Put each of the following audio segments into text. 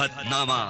सेहतनामा।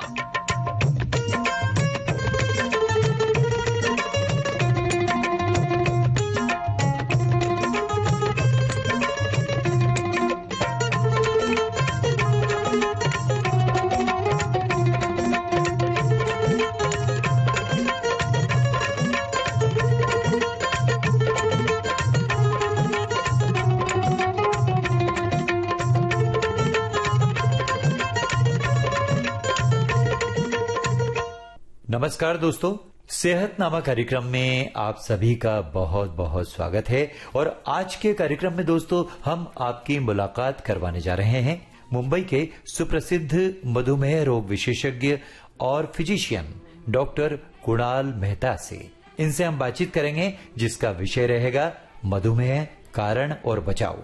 नमस्कार दोस्तों, सेहतनामा कार्यक्रम में आप सभी का बहुत बहुत स्वागत है। और आज के कार्यक्रम में दोस्तों हम आपकी मुलाकात करवाने जा रहे हैं मुंबई के सुप्रसिद्ध मधुमेह रोग विशेषज्ञ और फिजिशियन डॉक्टर कुणाल मेहता से। इनसे हम बातचीत करेंगे जिसका विषय रहेगा मधुमेह, कारण और बचाव।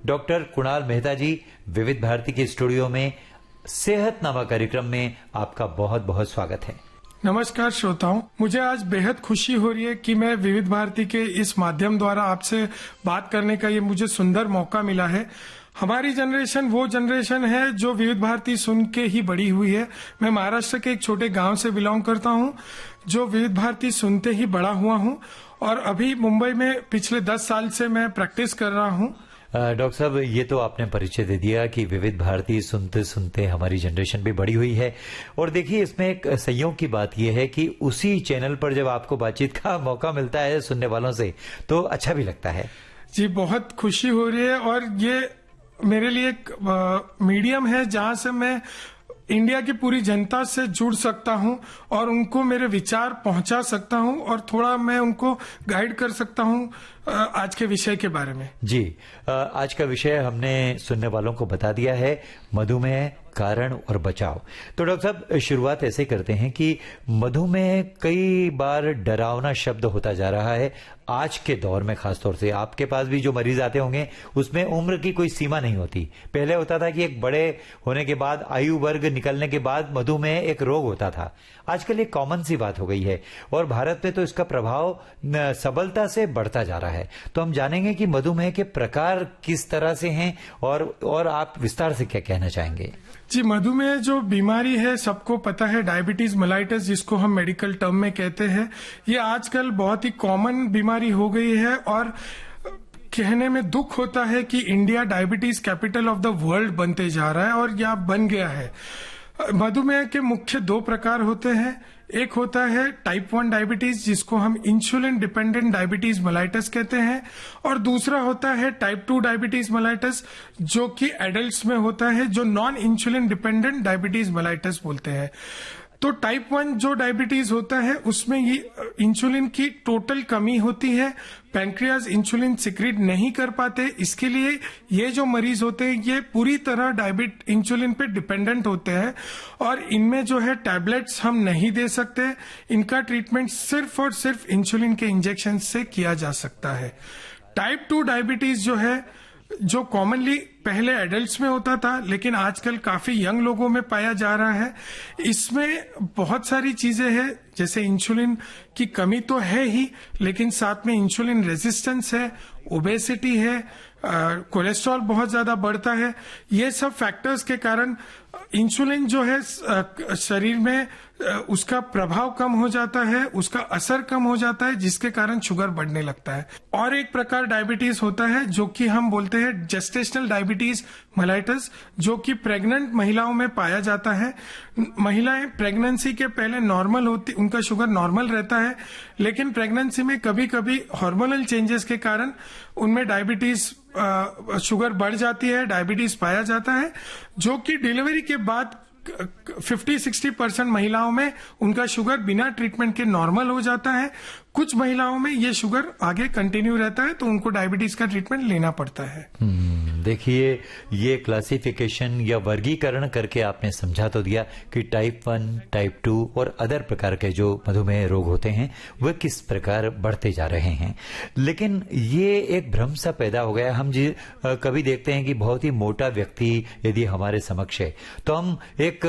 डॉक्टर कुणाल मेहता जी, विविध भारती के स्टूडियो में सेहतनामा कार्यक्रम में आपका बहुत बहुत स्वागत है। नमस्कार श्रोताओं, मुझे आज बेहद खुशी हो रही है कि मैं विविध भारती के इस माध्यम द्वारा आपसे बात करने का ये मुझे सुंदर मौका मिला है। हमारी जनरेशन वो जनरेशन है जो विविध भारती सुन के ही बड़ी हुई है। मैं महाराष्ट्र के एक छोटे गांव से बिलोंग करता हूं, जो विविध भारती सुनते ही बड़ा हुआ हूं, और अभी मुंबई में पिछले 10 साल से मैं प्रैक्टिस कर रहा हूं। डॉक्टर साहब, ये तो आपने परिचय दे दिया कि विविध भारती सुनते सुनते हमारी जनरेशन भी बड़ी हुई है। और देखिए, इसमें एक संयोग की बात यह है कि उसी चैनल पर जब आपको बातचीत का मौका मिलता है सुनने वालों से, तो अच्छा भी लगता है। जी, बहुत खुशी हो रही है। और ये मेरे लिए एक मीडियम है जहां से मैं इंडिया की पूरी जनता से जुड़ सकता हूं और उनको मेरे विचार पहुंचा सकता हूं और थोड़ा मैं उनको गाइड कर सकता हूं आज के विषय के बारे में। जी, आज का विषय हमने सुनने वालों को बता दिया है, मधुमेह, कारण और बचाव। तो डॉक्टर साहब, शुरुआत ऐसे करते हैं कि मधुमेह कई बार डरावना शब्द होता जा रहा है आज के दौर में। खासतौर से आपके पास भी जो मरीज आते होंगे उसमें उम्र की कोई सीमा नहीं होती। पहले होता था कि एक बड़े होने के बाद, आयु वर्ग निकलने के बाद मधुमेह एक रोग होता था। आजकल एक कॉमन सी बात हो गई है और भारत में तो इसका प्रभाव सबलता से बढ़ता जा रहा है। तो हम जानेंगे कि मधुमेह के प्रकार किस तरह से हैं और आप विस्तार से क्या कहना चाहेंगे। जी, मधुमेह जो बीमारी है सबको पता है, डायबिटीज मेलाइटस जिसको हम मेडिकल टर्म में कहते हैं, ये आजकल बहुत ही कॉमन बीमारी हो गई है। और कहने में दुख होता है कि India diabetes capital of the world बनते जा रहा है और यह बन गया है। मधुमेह के मुख्य 2 प्रकार होते हैं। एक होता है टाइप 1 डायबिटीज जिसको हम इंसुलिन डिपेंडेंट डायबिटीज मेलाइटस कहते हैं, और दूसरा होता है टाइप 2 डायबिटीज मेलाइटस जो कि एडल्ट्स में होता है, जो non insulin dependent diabetes mellitus बोलते हैं। तो टाइप 1 जो डायबिटीज होता है उसमें ये इंसुलिन की टोटल कमी होती है, पैनक्रियाज इंसुलिन सिक्रीट नहीं कर पाते। इसके लिए ये जो मरीज होते हैं ये पूरी तरह इंसुलिन पे डिपेंडेंट होते हैं और इनमें जो है टैबलेट्स हम नहीं दे सकते। इनका ट्रीटमेंट सिर्फ और सिर्फ इंसुलिन के इंजेक्शन से किया जा सकता है। टाइप 2 डायबिटीज जो है, जो कॉमनली पहले एडल्ट्स में होता था लेकिन आजकल काफी यंग लोगों में पाया जा रहा है, इसमें बहुत सारी चीजें हैं। जैसे इंसुलिन की कमी तो है ही, लेकिन साथ में इंसुलिन रेजिस्टेंस है, ओबेसिटी है, कोलेस्ट्रॉल बहुत ज्यादा बढ़ता है। ये सब फैक्टर्स के कारण इंसुलिन जो है शरीर में उसका प्रभाव कम हो जाता है, उसका असर कम हो जाता है, जिसके कारण शुगर बढ़ने लगता है। और एक प्रकार डायबिटीज होता है जो कि हम बोलते हैं जेस्टेशनल डायबिटीज मेलाइटस, जो कि प्रेग्नेंट महिलाओं में पाया जाता है। महिलाएं प्रेगनेंसी के पहले नॉर्मल होती, उनका शुगर नॉर्मल रहता है, लेकिन प्रेगनेंसी में कभी कभी हार्मोनल चेंजेस के कारण उनमें डायबिटीज शुगर बढ़ जाती है, डायबिटीज पाया जाता है, जो कि डिलीवरी के बाद 50-60% महिलाओं में उनका शुगर बिना ट्रीटमेंट के नॉर्मल हो जाता है। कुछ महिलाओं में ये शुगर आगे कंटिन्यू रहता है तो उनको डायबिटीज का ट्रीटमेंट लेना पड़ता है। देखिए, ये क्लासिफिकेशन या वर्गीकरण करके आपने समझा तो दिया कि टाइप 1, टाइप 2 और अदर प्रकार के जो मधुमेह रोग होते हैं वह किस प्रकार बढ़ते जा रहे हैं। लेकिन ये एक भ्रम सा पैदा हो गया। हम कभी देखते हैं कि बहुत ही मोटा व्यक्ति यदि हमारे समक्ष है तो हम एक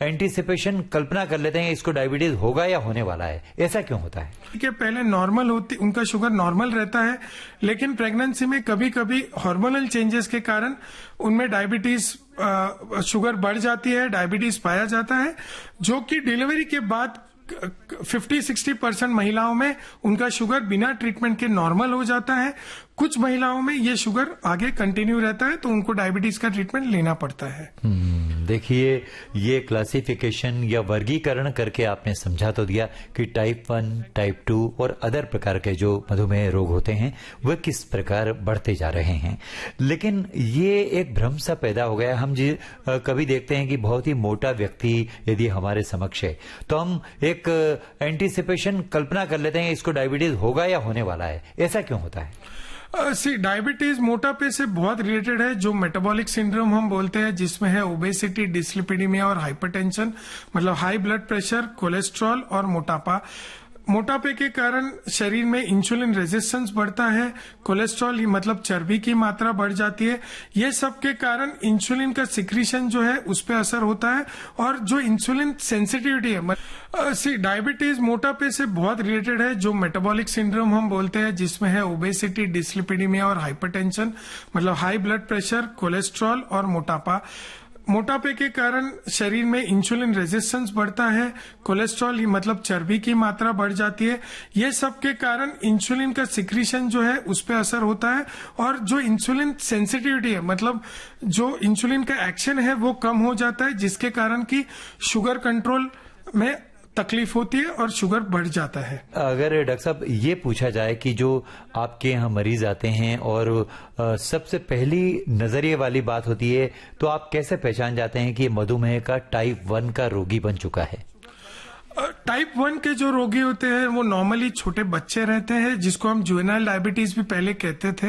एंटीसिपेशन कल्पना कर लेते हैं इसको डायबिटीज होगा या होने वाला है। ऐसा क्यों होता है? कि पहले नॉर्मल होती, उनका शुगर नॉर्मल रहता है, लेकिन प्रेगनेंसी में कभी कभी हार्मोनल चेंजेस के कारण उनमें डायबिटीज शुगर बढ़ जाती है, डायबिटीज पाया जाता है, जो कि डिलीवरी के बाद 50-60% महिलाओं में उनका शुगर बिना ट्रीटमेंट के नॉर्मल हो जाता है। कुछ महिलाओं में ये शुगर आगे कंटिन्यू रहता है, तो उनको डायबिटीज का ट्रीटमेंट लेना पड़ता है। देखिए, ये क्लासिफिकेशन या वर्गीकरण करके आपने समझा तो दिया कि टाइप 1, टाइप 2 और अदर प्रकार के जो मधुमेह रोग होते हैं वह किस प्रकार बढ़ते जा रहे हैं। लेकिन ये एक भ्रम सा पैदा हो गया। हम कभी देखते हैं कि बहुत ही मोटा व्यक्ति यदि हमारे समक्ष है तो हम एक एंटीसिपेशन कल्पना कर लेते हैं इसको डायबिटीज होगा या होने वाला है। ऐसा क्यों होता है? डायबिटीज मोटापे से बहुत रिलेटेड है। जो मेटाबॉलिक सिंड्रोम हम बोलते हैं, जिसमें है ओबेसिटी, डिस्लिपिडीमिया और हाइपरटेंशन, मतलब हाई ब्लड प्रेशर, कोलेस्ट्रॉल और मोटापा। मोटापे के कारण शरीर में इंसुलिन रेजिस्टेंस बढ़ता है, कोलेस्ट्रॉल मतलब चर्बी की मात्रा बढ़ जाती है। ये सब के कारण इंसुलिन का सिक्रीशन जो है उस पर असर होता है, और जो इंसुलिन सेंसिटिविटी है, डायबिटीज मोटापे से बहुत रिलेटेड है। जो मेटाबॉलिक सिंड्रोम हम बोलते हैं, जिसमें है ओबेसिटी, डिस्लिपिडीमिया और हाइपरटेंशन, मतलब हाई ब्लड प्रेशर, कोलेस्ट्रॉल और मोटापा। मोटापे के कारण शरीर में इंसुलिन रेजिस्टेंस बढ़ता है, कोलेस्ट्रॉल मतलब चर्बी की मात्रा बढ़ जाती है। ये सब के कारण इंसुलिन का सिक्रीशन जो है उस पर असर होता है, और जो इंसुलिन सेंसिटिविटी है, मतलब जो इंसुलिन का एक्शन है वो कम हो जाता है, जिसके कारण की शुगर कंट्रोल में तकलीफ होती है और शुगर बढ़ जाता है। अगर डॉक्टर साहब ये पूछा जाए कि जो आपके यहाँ मरीज आते हैं और सबसे पहली नजरिए वाली बात होती है, तो आप कैसे पहचान जाते हैं कि ये मधुमेह का टाइप 1 का रोगी बन चुका है? टाइप 1 के जो रोगी होते हैं वो नॉर्मली छोटे बच्चे रहते हैं, जिसको हम जुवेनाइल डायबिटीज भी पहले कहते थे।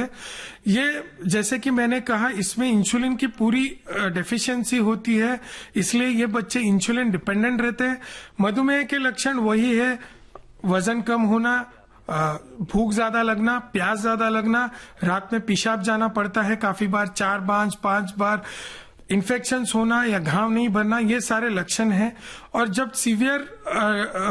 ये जैसे कि मैंने कहा, इसमें इंसुलिन की पूरी डेफिशिएंसी होती है, इसलिए ये बच्चे इंसुलिन डिपेंडेंट रहते हैं। मधुमेह के लक्षण वही है: वजन कम होना, भूख ज्यादा लगना, प्यास ज्यादा लगना, रात में पेशाब जाना पड़ता है काफी बार, 4-5 बार, इन्फेक्शंस होना या घाव नहीं भरना, ये सारे लक्षण हैं। और जब सीवियर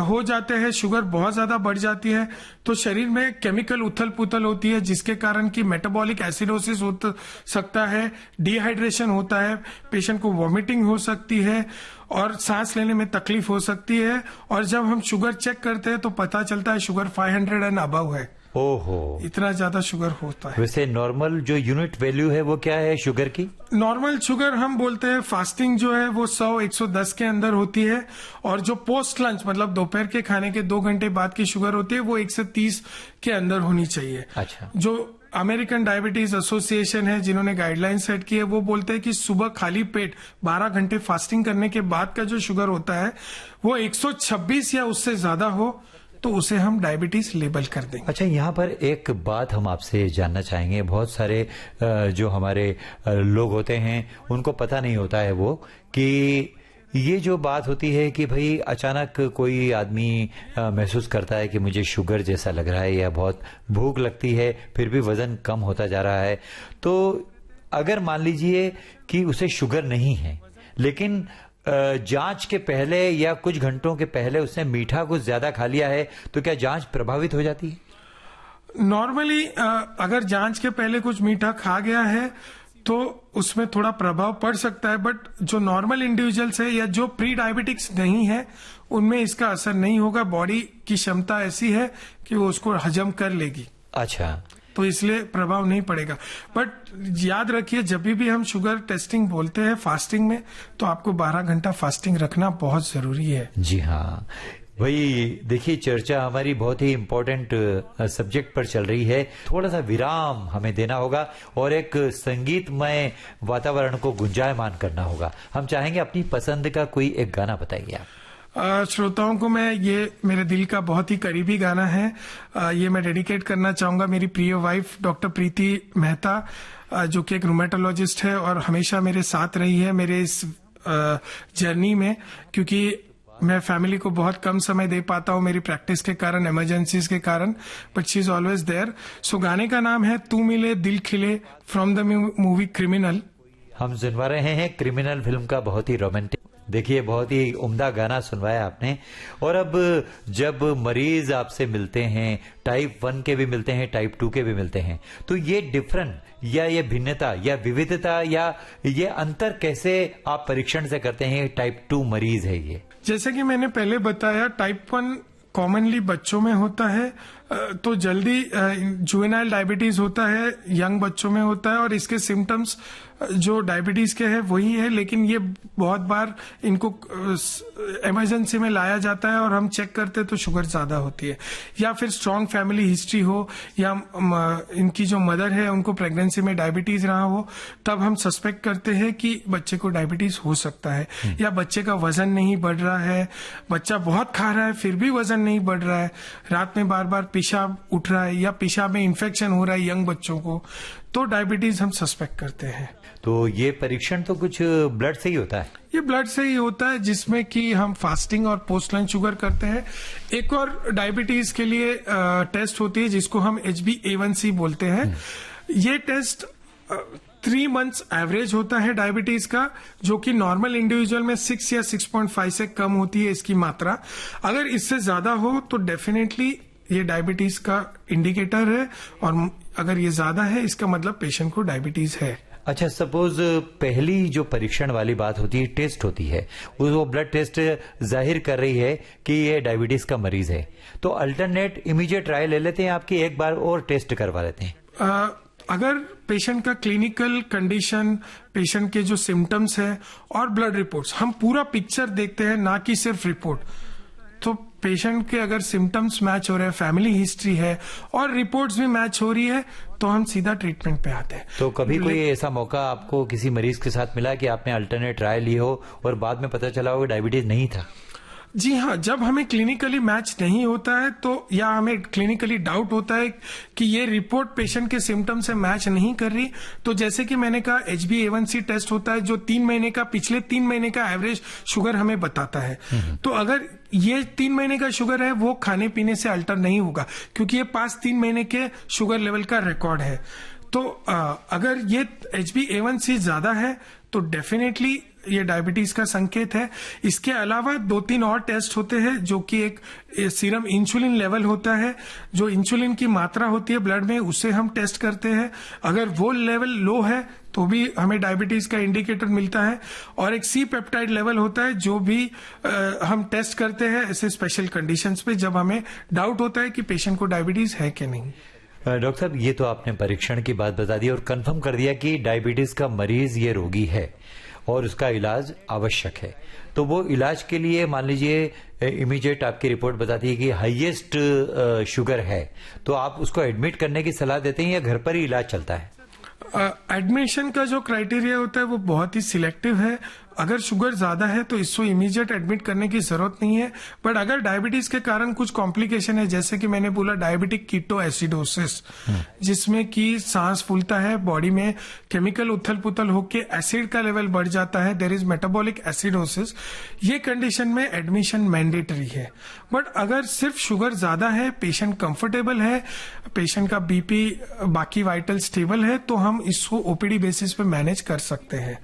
हो जाते हैं, शुगर बहुत ज्यादा बढ़ जाती है, तो शरीर में केमिकल उथल पुथल होती है, जिसके कारण की मेटाबॉलिक एसिडोसिस हो सकता है, डिहाइड्रेशन होता है, पेशेंट को वॉमिटिंग हो सकती है और सांस लेने में तकलीफ हो सकती है। और जब हम शुगर चेक करते हैं तो पता चलता है शुगर 500 एंड अबव है। ओहो, इतना ज्यादा शुगर होता है। वैसे नॉर्मल जो यूनिट वैल्यू है वो क्या है शुगर की? नॉर्मल शुगर हम बोलते हैं, फास्टिंग जो है वो 100-110 के अंदर होती है, और जो पोस्ट लंच मतलब दोपहर के खाने के 2 घंटे बाद की शुगर होती है वो 130 के अंदर होनी चाहिए। अच्छा। जो अमेरिकन डायबिटीज एसोसिएशन है, जिन्होंने गाइडलाइन सेट की है, वो बोलते हैं कि सुबह खाली पेट 12 घंटे फास्टिंग करने के बाद का जो शुगर होता है वो 126 या उससे ज्यादा हो तो उसे हम डायबिटीज लेबल कर देंगे। अच्छा, यहाँ पर एक बात हम आपसे जानना चाहेंगे। बहुत सारे जो हमारे लोग होते हैं उनको पता नहीं होता है वो कि ये जो बात होती है कि भाई अचानक कोई आदमी महसूस करता है कि मुझे शुगर जैसा लग रहा है या बहुत भूख लगती है, फिर भी वजन कम होता जा रहा है, तो अगर मान लीजिए कि उसे शुगर नहीं है, लेकिन जांच के पहले या कुछ घंटों के पहले उसने मीठा कुछ ज्यादा खा लिया है, तो क्या जांच प्रभावित हो जाती है? नॉर्मली अगर जांच के पहले कुछ मीठा खा गया है तो उसमें थोड़ा प्रभाव पड़ सकता है, बट जो नॉर्मल इंडिविजुअल्स है या जो प्री डायबिटिक्स नहीं है उनमें इसका असर नहीं होगा। बॉडी की क्षमता ऐसी है कि वो उसको हजम कर लेगी। अच्छा, तो इसलिए प्रभाव नहीं पड़ेगा। बट याद रखिए, जब भी हम शुगर टेस्टिंग बोलते हैं फास्टिंग में, तो आपको 12 घंटा फास्टिंग रखना बहुत जरूरी है। जी हाँ भाई, देखिए चर्चा हमारी बहुत ही इम्पोर्टेंट सब्जेक्ट पर चल रही है। थोड़ा सा विराम हमें देना होगा और एक संगीतमय वातावरण को गुंजायमान करना होगा। हम चाहेंगे अपनी पसंद का कोई एक गाना बताइए आप। श्रोताओं को मैं, ये मेरे दिल का बहुत ही करीबी गाना है, ये मैं डेडिकेट करना चाहूंगा मेरी प्रिय वाइफ डॉक्टर प्रीति मेहता, जो कि एक रूमेटोलॉजिस्ट है और हमेशा मेरे साथ रही है मेरे इस जर्नी में, क्योंकि मैं फैमिली को बहुत कम समय दे पाता हूँ मेरी प्रैक्टिस के कारण, इमरजेंसीज के कारण, but she is always there. So गाने का नाम है तू मिले दिल खिले, फ्रॉम द मूवी क्रिमिनल। हम सुनवा रहे हैं क्रिमिनल फिल्म का बहुत ही रोमांटिक देखिए, बहुत ही उम्दा गाना सुनवाया आपने। और अब जब मरीज आपसे मिलते हैं, टाइप 1 के भी मिलते हैं, टाइप 2 के भी मिलते हैं, तो ये डिफरेंट या ये भिन्नता या विविधता या ये अंतर कैसे आप परीक्षण से करते हैं? टाइप 2 मरीज है ये। जैसे कि मैंने पहले बताया, टाइप 1 कॉमनली बच्चों में होता है, तो जल्दी जुवेनाइल डायबिटीज होता है, यंग बच्चों में होता है, और इसके सिम्टम्स जो डायबिटीज के हैं वही है, लेकिन ये बहुत बार इनको इमरजेंसी में लाया जाता है और हम चेक करते हैं तो शुगर ज्यादा होती है, या फिर स्ट्रांग फैमिली हिस्ट्री हो, या इनकी जो मदर है उनको प्रेगनेंसी में डायबिटीज रहा हो, तब हम सस्पेक्ट करते हैं कि बच्चे को डायबिटीज हो सकता है। या बच्चे का वजन नहीं बढ़ रहा है, बच्चा बहुत खा रहा है फिर भी वजन नहीं बढ़ रहा है, रात में बार बार पेशाब उठ रहा है, या पेशाब में इन्फेक्शन हो रहा है यंग बच्चों को, तो डायबिटीज हम सस्पेक्ट करते हैं। तो ये परीक्षण तो कुछ ब्लड से ही होता है? ये ब्लड से ही होता है, जिसमें कि हम फास्टिंग और पोस्ट लंच शुगर करते हैं। एक और डायबिटीज के लिए टेस्ट होती है जिसको हम HbA1c बोलते हैं। ये टेस्ट 3 months एवरेज होता है डायबिटीज का, जो कि नॉर्मल इंडिविजुअल में 6 या 6.5 से कम होती है इसकी मात्रा। अगर इससे ज्यादा हो तो डेफिनेटली ये डायबिटीज का इंडिकेटर है, और अगर ये ज्यादा है इसका मतलब पेशेंट को डायबिटीज है। अच्छा, सपोज पहली जो परीक्षण वाली बात होती है, टेस्ट होती है, वो ब्लड टेस्ट जाहिर कर रही है कि ये डायबिटीज का मरीज है, तो अल्टरनेट इमीडिएट ट्रायल ले लेते हैं आपकी, एक बार और टेस्ट करवा लेते हैं? अगर पेशेंट का क्लिनिकल कंडीशन, पेशेंट के जो सिम्टम्स है और ब्लड रिपोर्ट्स, हम पूरा पिक्चर देखते हैं, ना कि सिर्फ रिपोर्ट। तो पेशेंट के अगर सिम्टम्स मैच हो रहे हैं, फैमिली हिस्ट्री है और रिपोर्ट्स भी मैच हो रही है, तो हम सीधा ट्रीटमेंट पे आते हैं। तो कभी कोई ऐसा मौका आपको किसी मरीज के साथ मिला कि आपने अल्टरनेट ट्रायल ली हो और बाद में पता चला हो कि डायबिटीज नहीं था? जी हाँ, जब हमें क्लिनिकली मैच नहीं होता है तो, या हमें क्लिनिकली डाउट होता है कि ये रिपोर्ट पेशेंट के सिम्टम से मैच नहीं कर रही, तो जैसे कि मैंने कहा HbA1c टेस्ट होता है जो 3 महीने का, पिछले 3 महीने का एवरेज शुगर हमें बताता है। तो अगर ये 3 महीने का शुगर है, वो खाने पीने से अल्टर नहीं होगा, क्योंकि ये पास 3 महीने के शुगर लेवल का रिकॉर्ड है। तो अगर ये HbA1c ज्यादा है तो डेफिनेटली ये डायबिटीज का संकेत है। इसके अलावा 2-3 और टेस्ट होते हैं, जो कि एक सीरम इंसुलिन लेवल होता है, जो इंसुलिन की मात्रा होती है ब्लड में, उससे हम टेस्ट करते हैं। अगर वो लेवल लो है तो भी हमें डायबिटीज का इंडिकेटर मिलता है। और एक सी पेप्टाइड लेवल होता है, जो भी हम टेस्ट करते हैं ऐसे स्पेशल कंडीशंस पे, जब हमें डाउट होता है कि पेशेंट को डायबिटीज है कि नहीं। डॉक्टर साहब, ये तो आपने परीक्षण की बात बता दी और कंफर्म कर दिया कि डायबिटीज का मरीज ये रोगी है और उसका इलाज आवश्यक है। तो वो इलाज के लिए मान लीजिए इमीडिएट आपकी रिपोर्ट बताती है कि हाईएस्ट शुगर है, तो आप उसको एडमिट करने की सलाह देते हैं या घर पर ही इलाज चलता है? एडमिशन का जो क्राइटेरिया होता है वो बहुत ही सिलेक्टिव है। अगर शुगर ज्यादा है तो इसको इमीडिएट एडमिट करने की जरूरत नहीं है, बट अगर डायबिटीज के कारण कुछ कॉम्प्लिकेशन है, जैसे कि मैंने बोला डायबिटिक कीटो एसिडोसिस, जिसमें कि सांस फूलता है, बॉडी में केमिकल उथल पुथल होके एसिड का लेवल बढ़ जाता है, देयर इज मेटाबॉलिक एसिडोसिस, ये कंडीशन में एडमिशन मैंडेटरी है। बट अगर सिर्फ शुगर ज्यादा है, पेशेंट कंफर्टेबल है, पेशेंट का बीपी बाकी वाइटल स्टेबल है, तो हम इसको ओपीडी बेसिस पे मैनेज कर सकते हैं।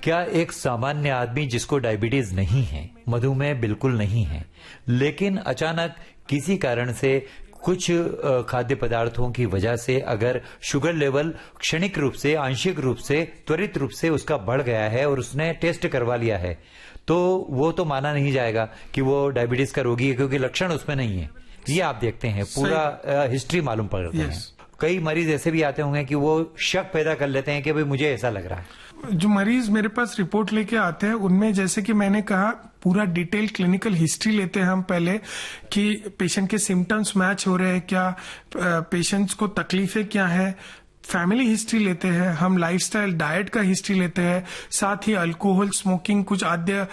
क्या एक सामान्य आदमी जिसको डायबिटीज नहीं है, मधुमेह बिल्कुल नहीं है, लेकिन अचानक किसी कारण से कुछ खाद्य पदार्थों की वजह से अगर शुगर लेवल क्षणिक रूप से, आंशिक रूप से, त्वरित रूप से उसका बढ़ गया है और उसने टेस्ट करवा लिया है, तो वो तो माना नहीं जाएगा कि वो डायबिटीज का रोगी है, क्योंकि लक्षण उसमें नहीं है। ये आप देखते हैं, पूरा हिस्ट्री मालूम पड़ता है। कई मरीज ऐसे भी आते होंगे कि वो शक पैदा कर लेते हैं कि भाई मुझे ऐसा लग रहा है। जो मरीज मेरे पास रिपोर्ट लेके आते हैं, उनमें जैसे कि मैंने कहा, पूरा डिटेल क्लिनिकल हिस्ट्री लेते हैं हम पहले, कि पेशेंट के सिम्टम्स मैच हो रहे हैं क्या, पेशेंट्स को तकलीफें क्या है, फैमिली हिस्ट्री लेते हैं हम, लाइफस्टाइल डाइट का हिस्ट्री लेते हैं, साथ ही अल्कोहल, स्मोकिंग, कुछ आद्य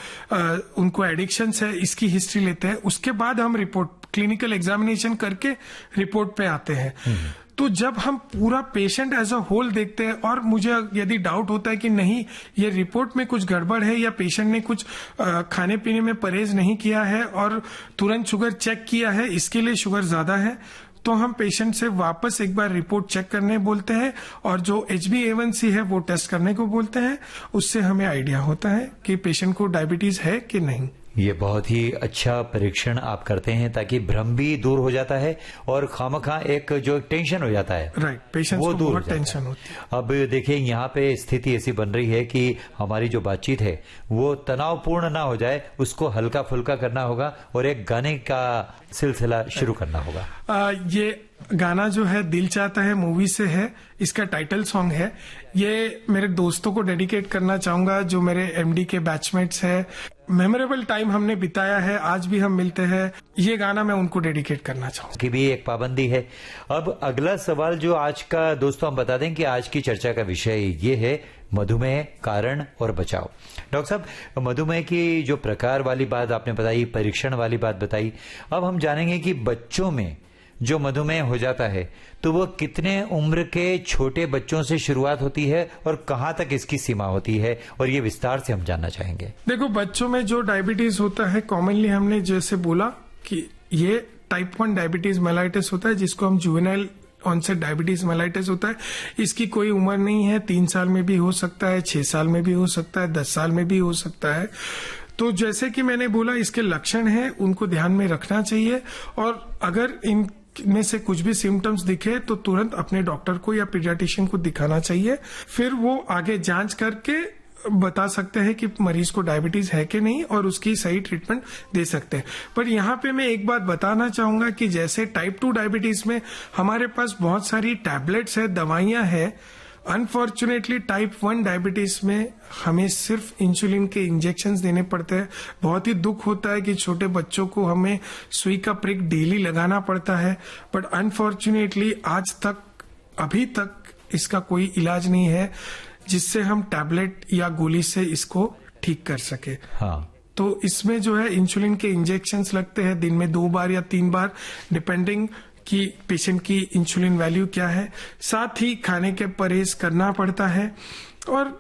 उनको एडिक्शंस है, इसकी हिस्ट्री लेते हैं। उसके बाद हम रिपोर्ट, क्लिनिकल एग्जामिनेशन करके रिपोर्ट पे आते हैं। तो जब हम पूरा पेशेंट एज अ होल देखते हैं, और मुझे यदि डाउट होता है कि नहीं ये रिपोर्ट में कुछ गड़बड़ है, या पेशेंट ने कुछ खाने पीने में परहेज नहीं किया है और तुरंत शुगर चेक किया है, इसके लिए शुगर ज्यादा है, तो हम पेशेंट से वापस एक बार रिपोर्ट चेक करने बोलते हैं और जो HbA1c है वो टेस्ट करने को बोलते हैं। उससे हमें आइडिया होता है कि पेशेंट को डायबिटीज है कि नहीं। ये बहुत ही अच्छा परीक्षण आप करते हैं ताकि भ्रम भी दूर हो जाता है और खामखा एक जो टेंशन हो जाता है राइट, पेशेंट वो को दूर बहुत टेंशन होती है। अब देखिए यहाँ पे स्थिति ऐसी बन रही है कि हमारी जो बातचीत है वो तनावपूर्ण ना हो जाए, उसको हल्का फुल्का करना होगा और एक गाने का सिलसिला शुरू करना होगा। ये गाना जो है दिल चाहता है मूवी से है, इसका टाइटल सॉन्ग है। ये मेरे दोस्तों को डेडिकेट करना चाहूंगा जो मेरे MD के बैचमेट्स हैं। मेमोरेबल टाइम हमने बिताया है, आज भी हम मिलते हैं। ये गाना मैं उनको डेडिकेट करना चाहूंगा। की भी एक पाबंदी है। अब अगला सवाल जो आज का दोस्तों हम बता दें कि आज की चर्चा का विषय ये है मधुमेह, कारण और बचाव। डॉक्टर साहब, मधुमेह की जो प्रकार वाली बात आपने बताई, परीक्षण वाली बात बताई, अब हम जानेंगे कि बच्चों में जो मधुमेह हो जाता है तो वो कितने उम्र के छोटे बच्चों से शुरुआत होती है और कहां तक इसकी सीमा होती है, और ये विस्तार से हम जानना चाहेंगे। देखो, बच्चों में जो डायबिटीज होता है कॉमनली हमने जैसे बोला कि ये टाइप 1 डायबिटीज मेलाइटिस होता है, जिसको हम जुवेनाइल ऑनसेट डायबिटीज मेलाइटिस होता है। इसकी कोई उम्र नहीं है, 3 साल में भी हो सकता है, 6 साल में भी हो सकता है, 10 साल में भी हो सकता है। तो जैसे कि मैंने बोला, इसके लक्षण हैं, उनको ध्यान में रखना चाहिए और अगर इन में से कुछ भी सिम्टम्स दिखे तो तुरंत अपने डॉक्टर को या पीडियाट्रिशियन को दिखाना चाहिए। फिर वो आगे जांच करके बता सकते हैं कि मरीज को डायबिटीज है कि नहीं और उसकी सही ट्रीटमेंट दे सकते हैं। पर यहाँ पे मैं एक बात बताना चाहूंगा कि जैसे टाइप 2 डायबिटीज में हमारे पास बहुत सारी टैबलेट्स है, दवाइयां हैं। अनफॉर्चुनेटली टाइप 1 डायबिटीज में हमें सिर्फ इंसुलिन के इंजेक्शंस देने पड़ते हैं। बहुत ही दुख होता है कि छोटे बच्चों को हमें सुई का प्रिक डेली लगाना पड़ता है, बट अनफॉर्चुनेटली आज तक अभी तक इसका कोई इलाज नहीं है जिससे हम टैबलेट या गोली से इसको ठीक कर सके। हाँ, तो इसमें जो है इंसुलिन के इंजेक्शंस लगते हैं दिन में 2 बार या 3 बार, डिपेंडिंग कि पेशेंट की इंसुलिन वैल्यू क्या है। साथ ही खाने के परहेज करना पड़ता है और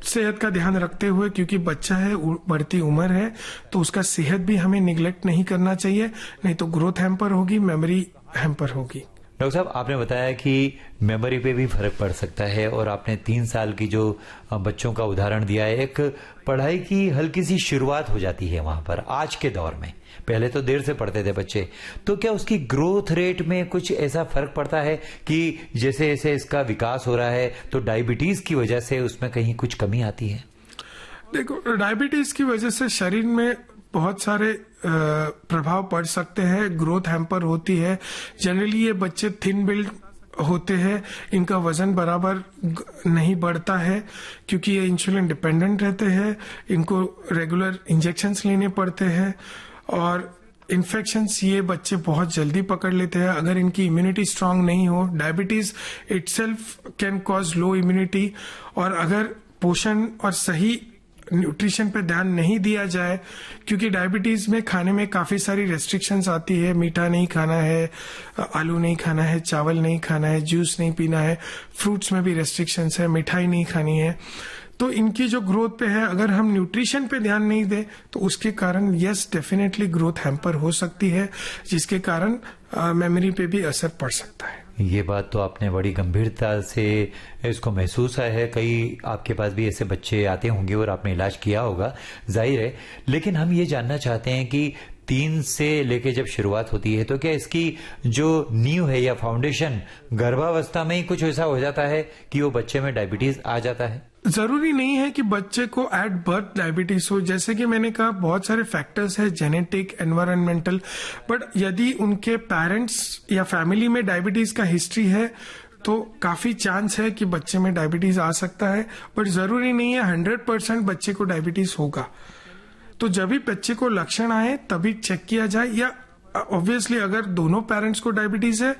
सेहत का ध्यान रखते हुए, क्योंकि बच्चा है, बढ़ती उम्र है, तो उसका सेहत भी हमें निगलेक्ट नहीं करना चाहिए, नहीं तो ग्रोथ हैम्पर होगी, मेमोरी हैम्पर होगी। डॉक्टर साहब, आपने बताया कि मेमोरी पे भी फर्क पड़ सकता है और आपने 3 साल की जो बच्चों का उदाहरण दिया है, एक पढ़ाई की हल्की सी शुरुआत हो जाती है वहां पर आज के दौर में। पहले तो देर से पढ़ते थे बच्चे, तो क्या उसकी ग्रोथ रेट में कुछ ऐसा फर्क पड़ता है कि जैसे जैसे इसका विकास हो रहा है तो डायबिटीज की वजह से उसमें कहीं कुछ कमी आती है? देखो, डायबिटीज की वजह से शरीर में बहुत सारे प्रभाव पड़ सकते हैं, ग्रोथ हैम्पर होती है। जनरली ये बच्चे थिन बिल्ड होते हैं, इनका वजन बराबर नहीं बढ़ता है क्योंकि ये इंसुलिन डिपेंडेंट रहते हैं, इनको रेगुलर इंजेक्शंस लेने पड़ते हैं और इन्फेक्शंस ये बच्चे बहुत जल्दी पकड़ लेते हैं अगर इनकी इम्यूनिटी स्ट्रांग नहीं हो। Diabetes itself can cause low immunity, और अगर पोषण और सही न्यूट्रिशन पे ध्यान नहीं दिया जाए, क्योंकि डायबिटीज में खाने में काफी सारी रेस्ट्रिक्शंस आती है, मीठा नहीं खाना है, आलू नहीं खाना है, चावल नहीं खाना है, जूस नहीं पीना है, फ्रूट्स में भी रेस्ट्रिक्शंस है, मिठाई नहीं खानी है। तो इनकी जो ग्रोथ पे है, अगर हम न्यूट्रिशन पे ध्यान नहीं दें तो उसके कारण यस डेफिनेटली ग्रोथ हैम्पर हो सकती है, जिसके कारण मेमोरी पे भी असर पड़ सकता है। ये बात तो आपने बड़ी गंभीरता से इसको महसूस है। कई आपके पास भी ऐसे बच्चे आते होंगे और आपने इलाज किया होगा, जाहिर है। लेकिन हम ये जानना चाहते हैं कि 3 से लेके जब शुरुआत होती है तो क्या इसकी जो नींव है या फाउंडेशन गर्भावस्था में ही कुछ ऐसा हो जाता है कि वो बच्चे में डायबिटीज आ जाता है? जरूरी नहीं है कि बच्चे को एट बर्थ डायबिटीज हो। जैसे कि मैंने कहा, बहुत सारे फैक्टर्स है, जेनेटिक, एनवायरमेंटल, बट यदि उनके पेरेंट्स या फैमिली में डायबिटीज का हिस्ट्री है तो काफी चांस है कि बच्चे में डायबिटीज आ सकता है, बट जरूरी नहीं है 100% बच्चे को डायबिटीज होगा। तो जब भी बच्चे को लक्षण आए तभी चेक किया जाए, या ऑब्वियसली अगर दोनों पेरेंट्स को डायबिटीज है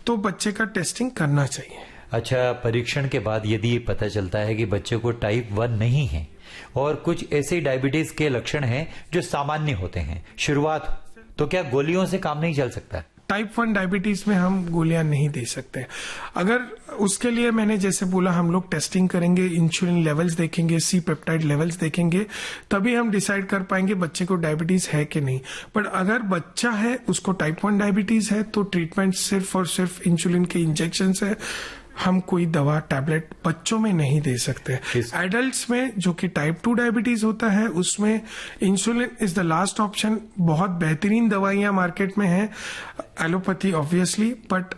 तो बच्चे का टेस्टिंग करना चाहिए। अच्छा, परीक्षण के बाद यदि पता चलता है कि बच्चे को टाइप 1 नहीं है और कुछ ऐसे डायबिटीज के लक्षण हैं जो सामान्य होते हैं, शुरुआत, तो क्या गोलियों से काम नहीं चल सकता? टाइप 1 डायबिटीज में हम गोलियां नहीं दे सकते। अगर उसके लिए मैंने जैसे बोला हम लोग टेस्टिंग करेंगे, इंसुलिन लेवल्स देखेंगे, सी पेप्टाइड लेवल्स देखेंगे, तभी हम डिसाइड कर पाएंगे बच्चे को डायबिटीज है कि नहीं। पर अगर बच्चा है उसको टाइप 1 डायबिटीज है तो ट्रीटमेंट सिर्फ और सिर्फ इंसुलिन के इंजेक्शन है, हम कोई दवा टैबलेट बच्चों में नहीं दे सकते। एडल्ट्स में जो कि टाइप 2 डायबिटीज होता है उसमें insulin is the last option. बहुत बेहतरीन दवाइयां मार्केट में हैं, एलोपैथी ऑब्वियसली, बट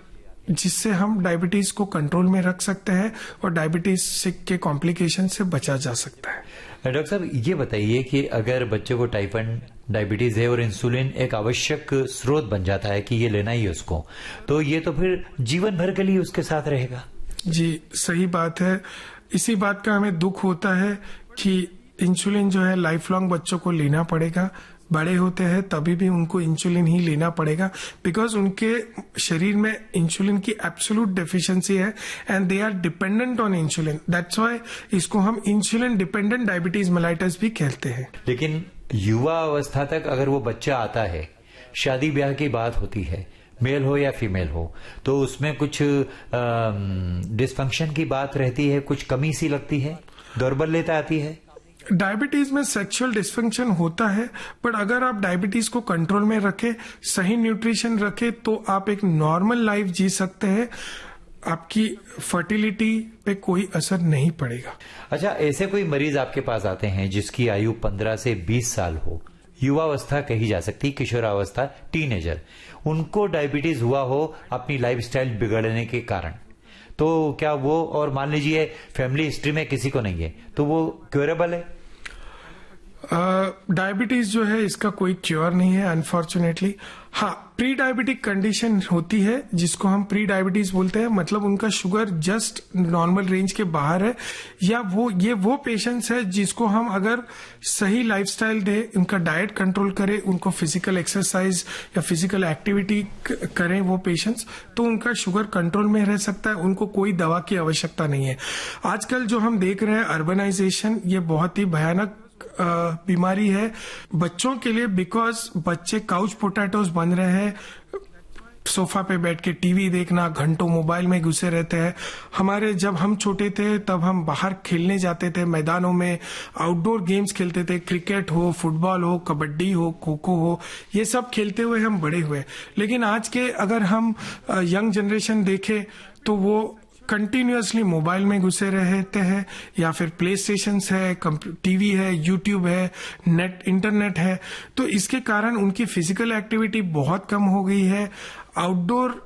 जिससे हम डायबिटीज को कंट्रोल में रख सकते हैं और डायबिटीज के कॉम्प्लिकेशन से बचा जा सकता है। डॉक्टर साहब ये बताइए कि अगर बच्चे को टाइप 1 डायबिटीज है और इंसुलिन एक आवश्यक स्रोत बन जाता है कि ये लेना ही उसको, तो ये तो फिर जीवन भर के लिए उसके साथ रहेगा। जी सही बात है। इसी बात का हमें दुख होता है कि इंसुलिन जो है लाइफ लॉन्ग बच्चों को लेना पड़ेगा। बड़े होते हैं तभी भी उनको इंसुलिन ही लेना पड़ेगा, बिकॉज उनके शरीर में इंसुलिन की एब्सोल्यूट डेफिशिएंसी है and they are dependent on insulin. That's why इसको हम इंसुलिन डिपेंडेंट डायबिटीज मेलाइटस भी कहते हैं। लेकिन युवा अवस्था तक अगर वो बच्चा आता है, शादी ब्याह की बात होती है, मेल हो या फीमेल हो, तो उसमें कुछ डिसफंक्शन की बात रहती है, कुछ कमी सी लगती है, दौर्बल्यता आती है। डायबिटीज में सेक्सुअल डिस्फंक्शन होता है, बट अगर आप डायबिटीज को कंट्रोल में रखें, सही न्यूट्रिशन रखें, तो आप एक नॉर्मल लाइफ जी सकते हैं। आपकी फर्टिलिटी पे कोई असर नहीं पड़ेगा। अच्छा, ऐसे कोई मरीज आपके पास आते हैं जिसकी आयु 15 से 20 साल हो, युवावस्था कही जा सकती, किशोरावस्था, टीनेजर, उनको डायबिटीज हुआ हो अपनी लाइफस्टाइल बिगड़ने के कारण, तो क्या वो, और मान लीजिए फैमिली हिस्ट्री में किसी को नहीं है, तो वो क्योरेबल है? डायबिटीज जो है इसका कोई क्योर नहीं है अनफॉर्चुनेटली। हाँ, प्री डायबिटिक कंडीशन होती है जिसको हम प्री डायबिटीज बोलते हैं, मतलब उनका शुगर जस्ट नॉर्मल रेंज के बाहर है, या वो पेशेंट्स है जिसको हम अगर सही लाइफस्टाइल दे, उनका डाइट कंट्रोल करें, उनको फिजिकल एक्सरसाइज या फिजिकल एक्टिविटी करें वो पेशेंट्स, तो उनका शुगर कंट्रोल में रह सकता है, उनको कोई दवा की आवश्यकता नहीं है। आजकल जो हम देख रहे हैं अर्बनाइजेशन, ये बहुत ही भयानक बीमारी है बच्चों के लिए, बिकॉज बच्चे काउच पोटैटोज बन रहे हैं, सोफा पे बैठ के टीवी देखना, घंटों मोबाइल में घुसे रहते हैं। जब हम छोटे थे तब हम बाहर खेलने जाते थे, मैदानों में आउटडोर गेम्स खेलते थे, क्रिकेट हो, फुटबॉल हो, कबड्डी हो, खो खो हो, ये सब खेलते हुए हम बड़े हुए। लेकिन आज के अगर हम यंग जनरेशन देखें तो वो कंटिन्यूअसली मोबाइल में घुसे रहते हैं, या फिर प्ले स्टेशन है, टीवी है, यूट्यूब है, नेट इंटरनेट है, तो इसके कारण उनकी फिजिकल एक्टिविटी बहुत कम हो गई है। आउटडोर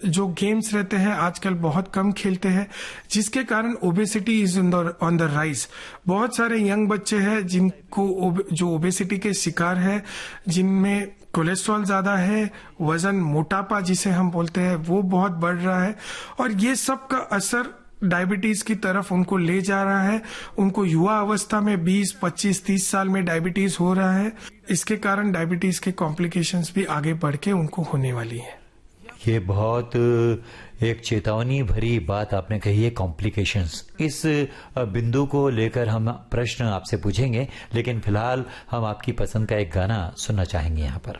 जो गेम्स रहते हैं आजकल बहुत कम खेलते हैं, जिसके कारण obesity is on the rise. बहुत सारे यंग बच्चे हैं जिनको जो ओबेसिटी के शिकार है, जिनमें कोलेस्ट्रॉल ज्यादा है, वजन, मोटापा जिसे हम बोलते हैं, वो बहुत बढ़ रहा है, और ये सब का असर डायबिटीज की तरफ उनको ले जा रहा है। उनको युवा अवस्था में 20, 25, 30 साल में डायबिटीज हो रहा है। इसके कारण डायबिटीज के कॉम्प्लिकेशंस भी आगे बढ़ के उनको होने वाली है। ये बहुत एक चेतावनी भरी बात आपने कही है, कॉम्प्लिकेशंस। इस बिंदु को लेकर हम प्रश्न आपसे पूछेंगे, लेकिन फिलहाल हम आपकी पसंद का एक गाना सुनना चाहेंगे यहाँ पर।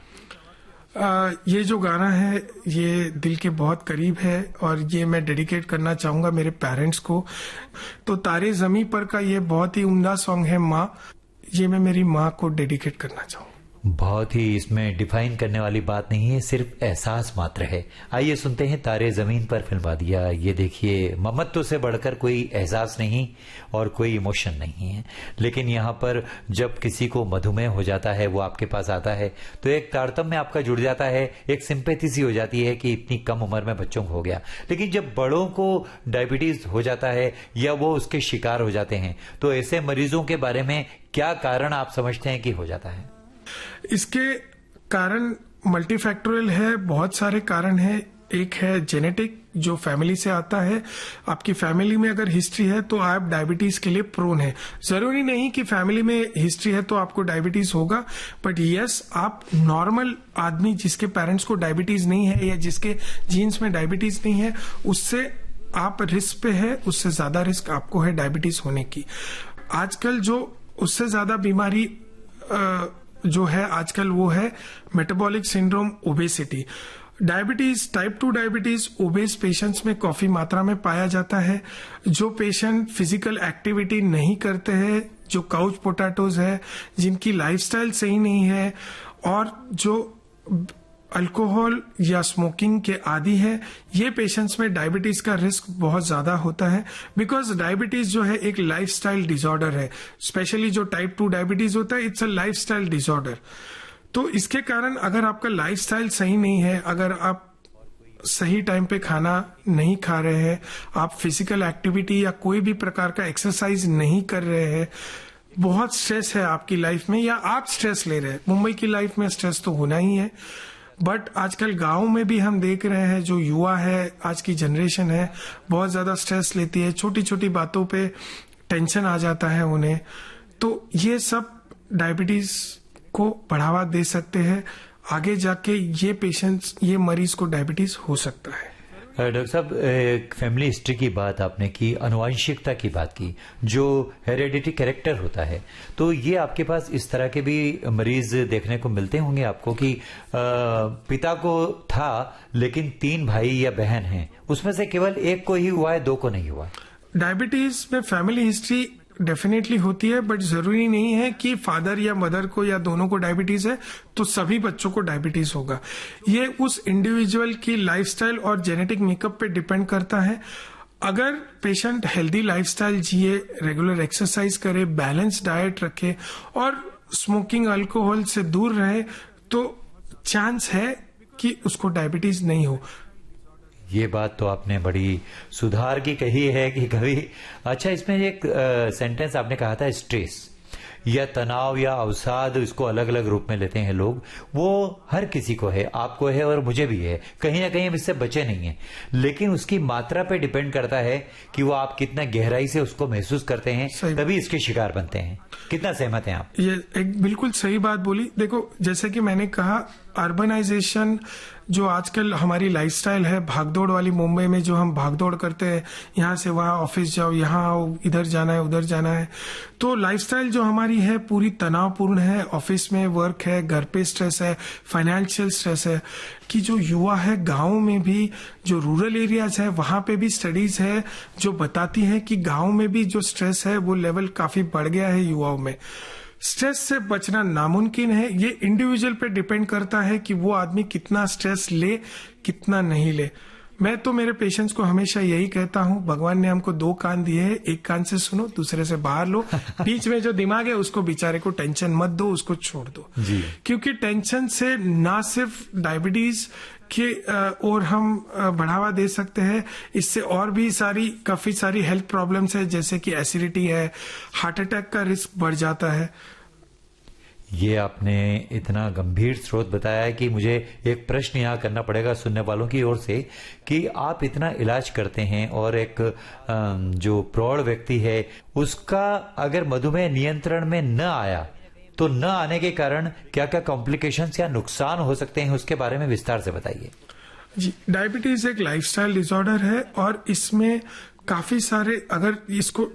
ये जो गाना है ये दिल के बहुत करीब है, और ये मैं डेडिकेट करना चाहूंगा मेरे पेरेंट्स को। तो तारे ज़मीं पर का ये बहुत ही उम्दा सॉन्ग है, माँ। ये मैं मेरी माँ को डेडिकेट करना चाहूंगा। बहुत ही इसमें डिफाइन करने वाली बात नहीं है, सिर्फ एहसास मात्र है। आइए सुनते हैं तारे जमीन पर फिल्मा दिया। ये देखिए, ममत्व से बढ़कर कोई एहसास नहीं और कोई इमोशन नहीं है, लेकिन यहाँ पर जब किसी को मधुमेह हो जाता है, वो आपके पास आता है, तो एक तारतम्य आपका जुड़ जाता है, एक सिंपैथी सी हो जाती है कि इतनी कम उम्र में बच्चों को हो गया। लेकिन जब बड़ों को डायबिटीज हो जाता है या वो उसके शिकार हो जाते हैं, तो ऐसे मरीजों के बारे में क्या कारण आप समझते हैं कि हो जाता है? इसके कारण मल्टीफैक्टोरियल है, बहुत सारे कारण हैं। एक है जेनेटिक, जो फैमिली से आता है। आपकी फैमिली में अगर हिस्ट्री है तो आप डायबिटीज के लिए प्रोन है। जरूरी नहीं कि फैमिली में हिस्ट्री है तो आपको डायबिटीज होगा, बट यस, आप नॉर्मल आदमी जिसके पेरेंट्स को डायबिटीज नहीं है या जिसके जीन्स में डायबिटीज नहीं है, उससे आप रिस्क पे है, उससे ज्यादा रिस्क आपको है डायबिटीज होने की। आजकल जो उससे ज्यादा बीमारी जो है आजकल वो है metabolic syndrome, obesity. Diabetes, type 2 diabetes obese patients में काफी मात्रा में पाया जाता है। जो पेशेंट फिजिकल एक्टिविटी नहीं करते हैं, जो काउच पोटैटोज है, जिनकी लाइफस्टाइल सही नहीं है और जो अल्कोहल या स्मोकिंग के आदी है, ये पेशेंट्स में डायबिटीज का रिस्क बहुत ज्यादा होता है। बिकॉज डायबिटीज जो है एक लाइफस्टाइल डिसऑर्डर है। स्पेशली जो टाइप 2 डायबिटीज होता है, इट्स अ लाइफस्टाइल डिसऑर्डर। तो इसके कारण अगर आपका लाइफस्टाइल सही नहीं है, अगर आप सही टाइम पे खाना नहीं खा रहे हैं, आप फिजिकल एक्टिविटी या कोई भी प्रकार का एक्सरसाइज नहीं कर रहे हैं, बहुत स्ट्रेस है आपकी लाइफ में या आप स्ट्रेस ले रहे हैं। मुंबई की लाइफ में स्ट्रेस तो होना ही है, बट आजकल गांव में भी हम देख रहे हैं जो युवा है, आज की जनरेशन है, बहुत ज्यादा स्ट्रेस लेती है। छोटी छोटी बातों पे टेंशन आ जाता है उन्हें। तो ये सब डायबिटीज को बढ़ावा दे सकते हैं। आगे जाके ये पेशेंट्स, ये मरीज को डायबिटीज हो सकता है। डॉक्टर साहब, फैमिली हिस्ट्री की बात आपने की, अनुवांशिकता की बात की, जो हेरिडिटी कैरेक्टर होता है, तो ये आपके पास इस तरह के भी मरीज देखने को मिलते होंगे आपको कि पिता को था लेकिन 3 भाई या बहन हैं, उसमें से केवल एक को ही हुआ है, 2 को नहीं हुआ। डायबिटीज में फैमिली हिस्ट्री डेफिनेटली होती है, बट जरूरी नहीं है कि फादर या मदर को या दोनों को डायबिटीज है तो सभी बच्चों को डायबिटीज होगा। ये उस इंडिविजुअल की लाइफस्टाइल और जेनेटिक मेकअप पे डिपेंड करता है। अगर पेशेंट हेल्दी लाइफस्टाइल जिए, रेगुलर एक्सरसाइज करे, बैलेंस डाइट रखे और स्मोकिंग, अल्कोहल से दूर रहे, तो चांस है कि उसको डायबिटीज नहीं हो। ये बात तो आपने बड़ी सुधार की कही है कि कभी। अच्छा, इसमें एक सेंटेंस आपने कहा था, स्ट्रेस या तनाव या अवसाद, इसको अलग अलग रूप में लेते हैं लोग। वो हर किसी को है, आपको है और मुझे भी है, कहीं ना कहीं हम इससे बचे नहीं हैं, लेकिन उसकी मात्रा पे डिपेंड करता है कि वो आप कितना गहराई से उसको महसूस करते हैं, तभी इसके शिकार बनते हैं। कितना सहमत हैं आप? ये एक बिल्कुल सही बात बोली। देखो, जैसे कि मैंने कहा, अर्बनाइजेशन जो आजकल हमारी लाइफस्टाइल है, भागदौड़ वाली मुंबई में जो हम भागदौड़ करते हैं, यहाँ से वहां ऑफिस जाओ, यहाँ आओ, इधर जाना है, उधर जाना है, तो लाइफस्टाइल जो हमारी है पूरी तनावपूर्ण है। ऑफिस में वर्क है, घर पे स्ट्रेस है, फाइनेंशियल स्ट्रेस है। कि जो युवा है गांव में भी, जो रूरल एरियाज है, वहां पे भी स्टडीज है जो बताती है कि गांव में भी जो स्ट्रेस है वो लेवल काफी बढ़ गया है युवाओं में। स्ट्रेस से बचना नामुमकिन है। ये इंडिविजुअल पे डिपेंड करता है कि वो आदमी कितना स्ट्रेस ले, कितना नहीं ले। मैं तो मेरे पेशेंट्स को हमेशा यही कहता हूँ, भगवान ने हमको 2 कान दिए हैं, एक कान से सुनो, दूसरे से बाहर लो। बीच में जो दिमाग है उसको बेचारे को टेंशन मत दो, उसको छोड़ दो जी। क्योंकि टेंशन से ना सिर्फ डायबिटीज के और हम बढ़ावा दे सकते हैं, इससे और भी काफी सारी हेल्थ प्रॉब्लम्स है, जैसे कि एसिडिटी है, हार्ट अटैक का रिस्क बढ़ जाता है। ये आपने इतना गंभीर स्रोत बताया है कि मुझे एक प्रश्न यहाँ करना पड़ेगा सुनने वालों की ओर से कि आप इतना इलाज करते हैं और एक जो प्रौढ़ व्यक्ति है उसका अगर मधुमेह नियंत्रण में न आया तो न आने के कारण क्या क्या कॉम्प्लिकेशंस या नुकसान हो सकते हैं, उसके बारे में विस्तार से बताइए। जी, डायबिटीज एक लाइफस्टाइल डिसऑर्डर है और इसमें काफी सारे, अगर इसको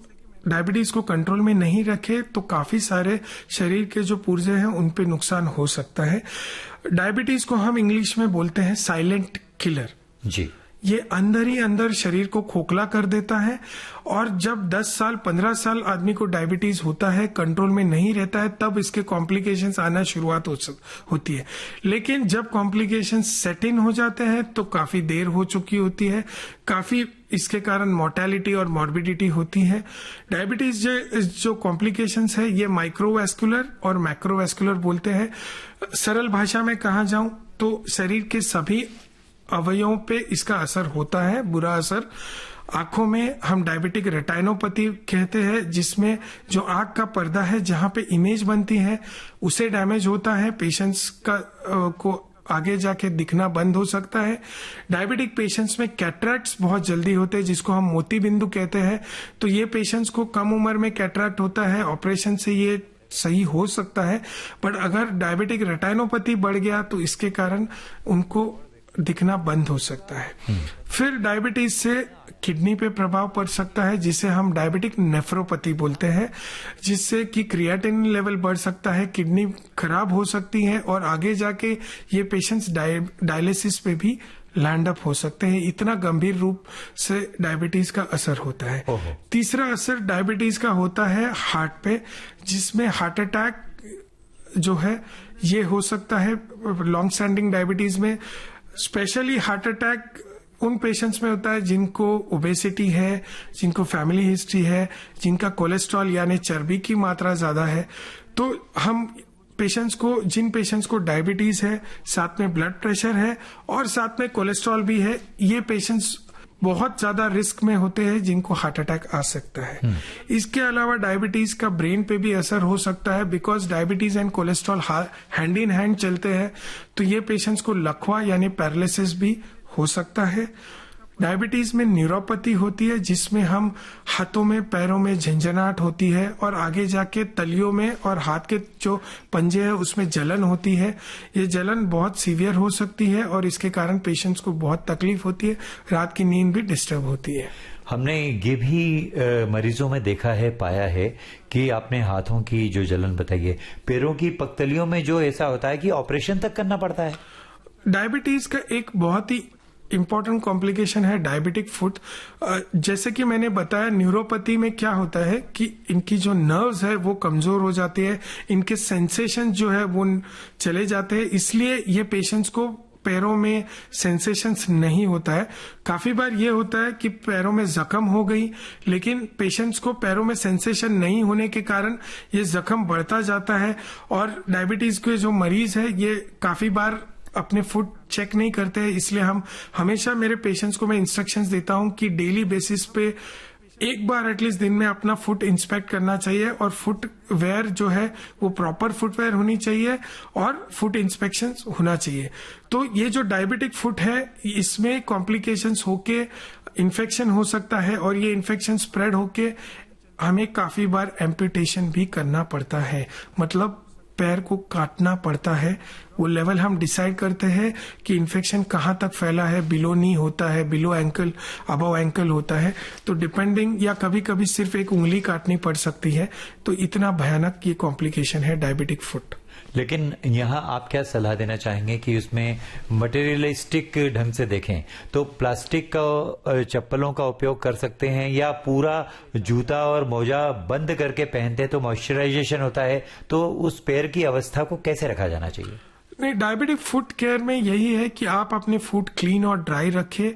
डायबिटीज को कंट्रोल में नहीं रखे तो काफी सारे शरीर के जो पुर्जे हैं उन पे नुकसान हो सकता है। डायबिटीज को हम इंग्लिश में बोलते हैं साइलेंट किलर जी। ये अंदर ही अंदर शरीर को खोखला कर देता है और जब 10 साल 15 साल आदमी को डायबिटीज होता है, कंट्रोल में नहीं रहता है, तब इसके कॉम्प्लिकेशंस आना शुरुआत होती है। लेकिन जब कॉम्प्लिकेशंस सेट इन हो जाते हैं तो काफी देर हो चुकी होती है, काफी इसके कारण मोर्टेलिटी और मॉर्बिडिटी होती है। डायबिटीज जो कॉम्प्लिकेशंस है ये माइक्रोवैस्कुलर और मैक्रोवैस्कुलर बोलते हैं। सरल भाषा में कहा जाऊं तो शरीर के सभी अवयवों पे इसका असर होता है, बुरा असर। आंखों में हम डायबिटिक रेटाइनोपैथी कहते हैं, जिसमें जो आंख का पर्दा है जहां पे इमेज बनती है उसे डैमेज होता है, पेशेंट्स को आगे जाके दिखना बंद हो सकता है। डायबिटिक पेशेंट्स में कैटरैक्ट्स बहुत जल्दी होते हैं, जिसको हम मोती बिंदु कहते हैं। तो ये पेशेंट्स को कम उम्र में कैटरैक्ट होता है, ऑपरेशन से ये सही हो सकता है। बट अगर डायबिटिक रेटाइनोपैथी बढ़ गया तो इसके कारण उनको दिखना बंद हो सकता है। फिर डायबिटीज से किडनी पे प्रभाव पड़ सकता है, जिसे हम डायबिटिक नेफ्रोपैथी बोलते हैं, जिससे कि क्रिएटिनिन लेवल बढ़ सकता है, किडनी खराब हो सकती है और आगे जाके ये पेशेंट्स डायलिसिस पे भी लैंड अप हो सकते हैं। इतना गंभीर रूप से डायबिटीज का असर होता है। तीसरा असर डायबिटीज का होता है हार्ट पे, जिसमें हार्ट अटैक जो है ये हो सकता है। लॉन्ग स्टैंडिंग डायबिटीज में स्पेशली हार्ट अटैक उन पेशेंट्स में होता है जिनको ओबेसिटी है, जिनको फैमिली हिस्ट्री है, जिनका कोलेस्ट्रॉल यानी चर्बी की मात्रा ज्यादा है। तो हम जिन पेशेंट्स को डायबिटीज है, साथ में ब्लड प्रेशर है और साथ में कोलेस्ट्रॉल भी है, ये पेशेंट्स बहुत ज्यादा रिस्क में होते हैं जिनको हार्ट अटैक आ सकता है। इसके अलावा डायबिटीज का ब्रेन पे भी असर हो सकता है, because diabetes and cholesterol hand in hand चलते हैं। तो ये पेशेंट्स को लकवा यानी पैरालिसिस भी हो सकता है। डायबिटीज में न्यूरोपैथी होती है, जिसमें हम हाथों में पैरों में झंझनाहट होती है और आगे जाके तलियों में और हाथ के जो पंजे है उसमें जलन होती है। ये जलन बहुत सीवियर हो सकती है और इसके कारण पेशेंट्स को बहुत तकलीफ होती है, रात की नींद भी डिस्टर्ब होती है। हमने ये भी मरीजों में देखा है, पाया है कि आपने हाथों की जो जलन बताई है, पैरों की पगतलियों में जो ऐसा होता है कि ऑपरेशन तक करना पड़ता है। डायबिटीज का एक बहुत ही इंपॉर्टेंट कॉम्प्लिकेशन है डायबिटिक फुट। जैसे कि मैंने बताया, न्यूरोपैथी में क्या होता है कि इनकी जो नर्व्स है वो कमजोर हो जाती है, इनके सेंसेशन जो है वो चले जाते हैं, इसलिए ये पेशेंट्स को पैरों में सेंसेशंस नहीं होता है। काफी बार ये होता है कि पैरों में जख्म हो गई, लेकिन पेशेंट्स को पैरों में सेंसेशन नहीं होने के कारण ये जख्म बढ़ता जाता है और डायबिटीज के जो मरीज है ये काफी बार अपने फुट चेक नहीं करते हैं। इसलिए हम हमेशा मेरे पेशेंट्स को मैं इंस्ट्रक्शंस देता हूं कि डेली बेसिस पे एक बार एटलीस्ट दिन में अपना फुट इंस्पेक्ट करना चाहिए और फुट वेयर जो है वो प्रॉपर फुटवेयर होनी चाहिए और फुट इंस्पेक्शन होना चाहिए। तो ये जो डायबिटिक फुट है इसमें कॉम्प्लिकेशंस होके इन्फेक्शन हो सकता है और ये इन्फेक्शन स्प्रेड होके हमें काफी बार एम्पुटेशन भी करना पड़ता है, मतलब पैर को काटना पड़ता है। वो लेवल हम डिसाइड करते हैं कि इन्फेक्शन कहाँ तक फैला है, बिलो नी होता है, बिलो एंकल, अबव एंकल होता है, तो डिपेंडिंग, या कभी कभी सिर्फ एक उंगली काटनी पड़ सकती है। तो इतना भयानक ये कॉम्प्लिकेशन है डायबिटिक फुट। लेकिन यहाँ आप क्या सलाह देना चाहेंगे कि उसमें मटेरियलिस्टिक ढंग से देखें तो प्लास्टिक का चप्पलों का उपयोग कर सकते हैं या पूरा जूता और मोजा बंद करके पहनते हैं तो मॉइस्चराइजेशन होता है, तो उस पैर की अवस्था को कैसे रखा जाना चाहिए? नहीं, डायबिटिक फुट केयर में यही है कि आप अपने फुट क्लीन और ड्राई रखें।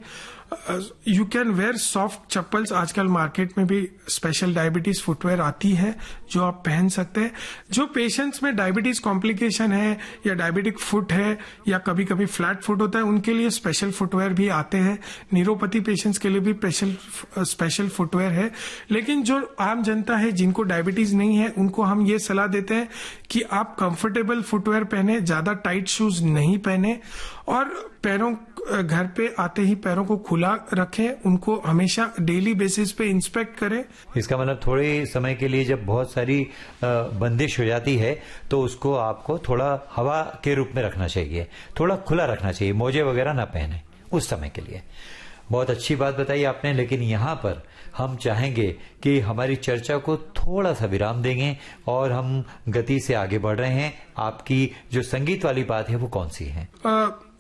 You can wear soft chappals, आजकल मार्केट में भी स्पेशल डायबिटीज फुटवेयर आती है जो आप पहन सकते हैं। जो पेशेंट्स में डायबिटीज कॉम्प्लिकेशन है या डायबिटिक फुट है या कभी कभी फ्लैट फुट होता है, उनके लिए स्पेशल फुटवेयर भी आते हैं। न्यूरोपैथी पेशेंट्स के लिए भी स्पेशल फुटवेयर है। लेकिन जो आम जनता है जिनको डायबिटीज नहीं है, उनको हम ये सलाह देते हैं कि आप कंफर्टेबल फुटवेयर पहने, ज्यादा टाइट शूज नहीं पहने और पैरों घर पे आते ही पैरों को खुला रखें, उनको हमेशा डेली बेसिस पे इंस्पेक्ट करें। इसका मतलब थोड़े समय के लिए जब बहुत सारी बंदिश हो जाती है तो उसको आपको थोड़ा हवा के रूप में रखना चाहिए, थोड़ा खुला रखना चाहिए, मोजे वगैरह ना पहने उस समय के लिए। बहुत अच्छी बात बताई आपने। लेकिन यहाँ पर हम चाहेंगे कि हमारी चर्चा को थोड़ा सा विराम देंगे और हम गति से आगे बढ़ रहे हैं। आपकी जो संगीत वाली बात है वो कौन सी है?